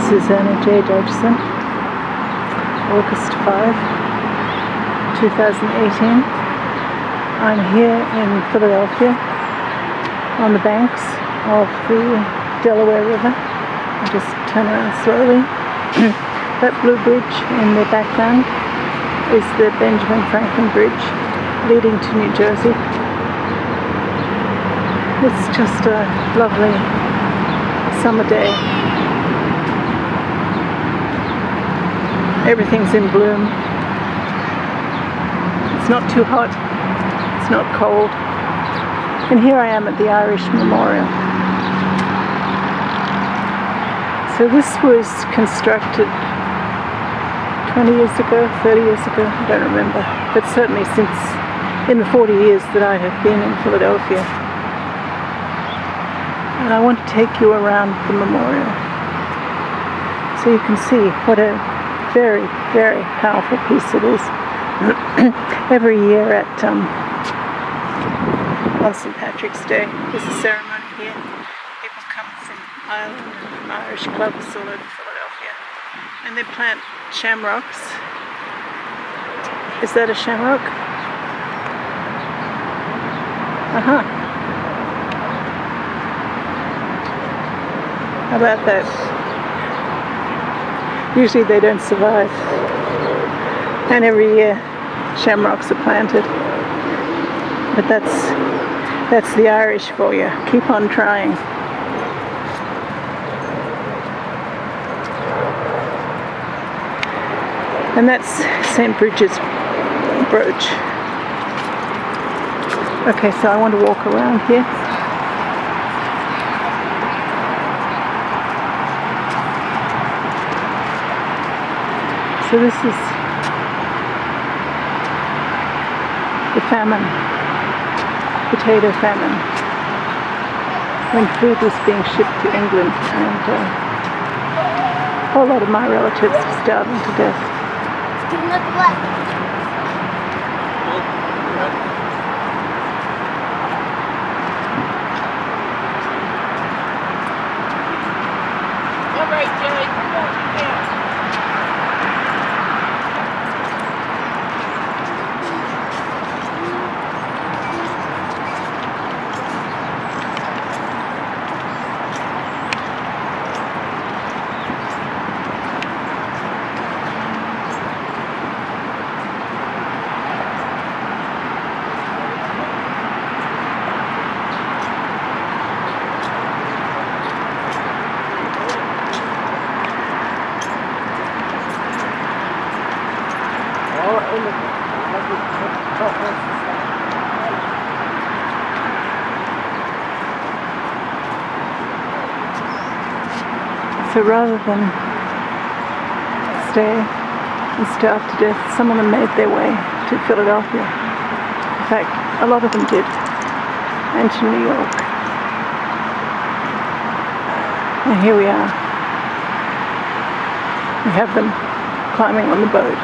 This is Helen Dodgson, August 5, 2018. I'm here in Philadelphia on the banks of the Delaware River. I'll just turn around slowly. That blue bridge in the background is the Benjamin Franklin Bridge leading to New Jersey. It's just a lovely summer day. Everything's in bloom. It's not too hot, it's not cold. And here I am at the Irish Memorial. So this was constructed 20 years ago, 30 years ago, I don't remember. But certainly since in the 40 years that I have been in Philadelphia. And I want to take you around the memorial so you can see what a very, very powerful piece it is. Every year at on St. Patrick's Day, there's a ceremony here. People come from Ireland and from Irish clubs all over Philadelphia, and they plant shamrocks. Is that a shamrock? How about that? Usually they don't survive. And every year shamrocks are planted. But that's the Irish for you. Keep on trying. And that's St. Bridget's brooch. Okay, so I want to walk around here. So this is the famine, potato famine, when food was being shipped to England, and a whole lot of my relatives were starving to death. All right, Jerry, come on, yeah. So rather than stay and starve to death, some of them made their way to Philadelphia. In fact, a lot of them did, and to New York. And here we are. We have them climbing on the boat.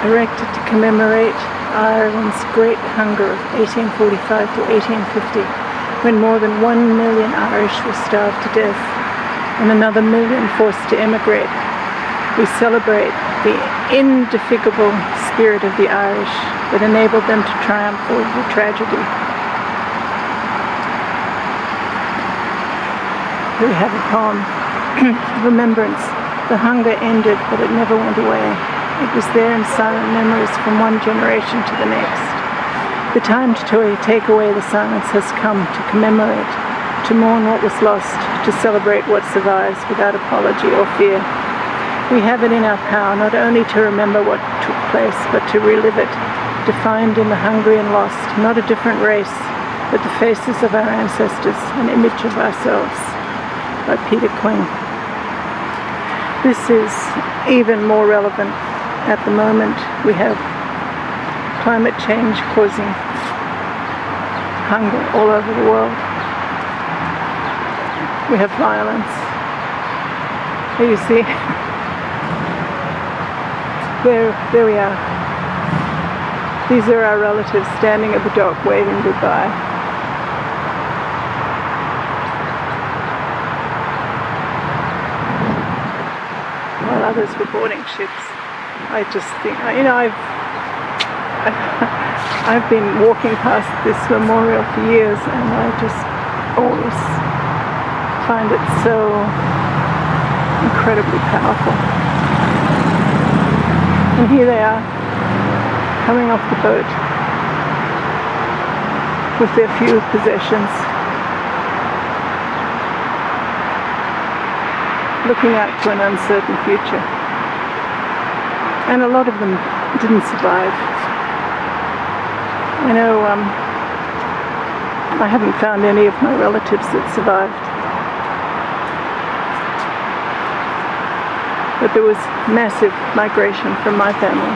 Erected to commemorate Ireland's Great Hunger of 1845 to 1850, when more than 1 million Irish were starved to death and another million forced to emigrate. We celebrate the indefatigable spirit of the Irish that enabled them to triumph over the tragedy. Here we have a poem. Remembrance. The hunger ended, but it never went away. It was there in silent memories from one generation to the next. The time to take away the silence has come, to commemorate, to mourn what was lost, to celebrate what survives without apology or fear. We have it in our power not only to remember what took place, but to relive it, to find in the hungry and lost not a different race, but the faces of our ancestors, an image of ourselves. by Peter Quinn. This is even more relevant at the moment. We have climate change causing hunger all over the world. We have violence. Here you see, there we are. These are our relatives standing at the dock waving goodbye. While others were boarding ships. I just think, I've been walking past this memorial for years, and I just always find it so incredibly powerful. And here they are, coming off the boat with their few possessions, looking out to an uncertain future. And a lot of them didn't survive. I know I haven't found any of my relatives that survived. But there was massive migration from my family,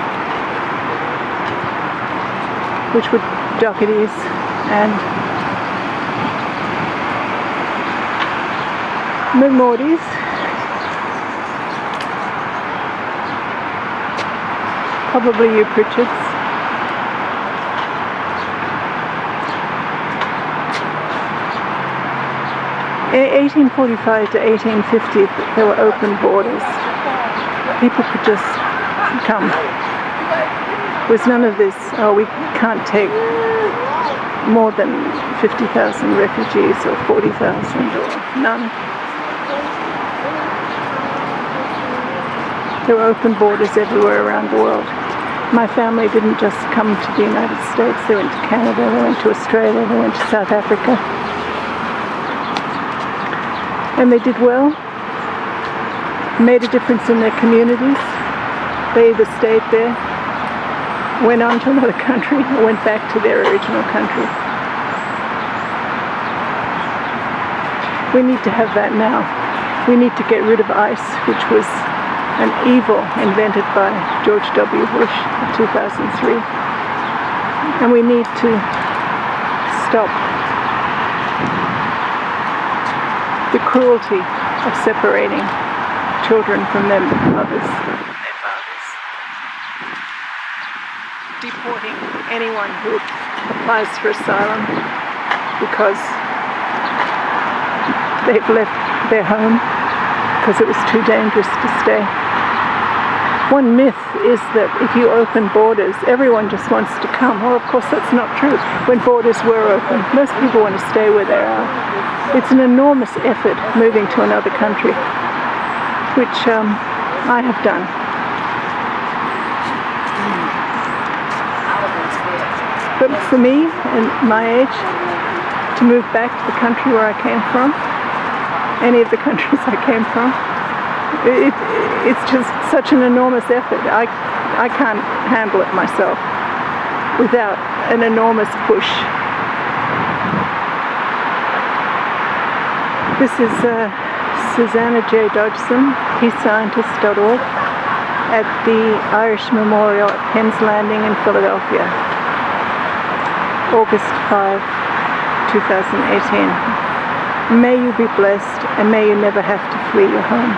which were Dohertys and McMordys. Probably Upritchards. In 1845 to 1850, there were open borders. People could just come. There was none of this, oh, we can't take more than 50,000 refugees or 40,000 or none. There were open borders everywhere around the world. My family didn't just come to the United States, they went to Canada, they went to Australia, they went to South Africa. And they did well, made a difference in their communities. They either stayed there, went on to another country, or went back to their original country. We need to have that now. We need to get rid of ICE, which was an evil invented by George W. Bush in 2003. And we need to stop the cruelty of separating children from their mothers, their fathers. Deporting anyone who applies for asylum because they've left their home because it was too dangerous to stay. One myth is that if you open borders, everyone just wants to come. Well, of course, that's not true. When borders were open, most people want to stay where they are. It's an enormous effort moving to another country, which I have done. But for me, and my age, to move back to the country where I came from, any of the countries I came from, it's just such an enormous effort. I can't handle it myself without an enormous push. This is Susanna J. Dodgson, peacescientist.org, at the Irish Memorial at Penn's Landing in Philadelphia, August 5, 2018. May you be blessed, and may you never have to flee your home.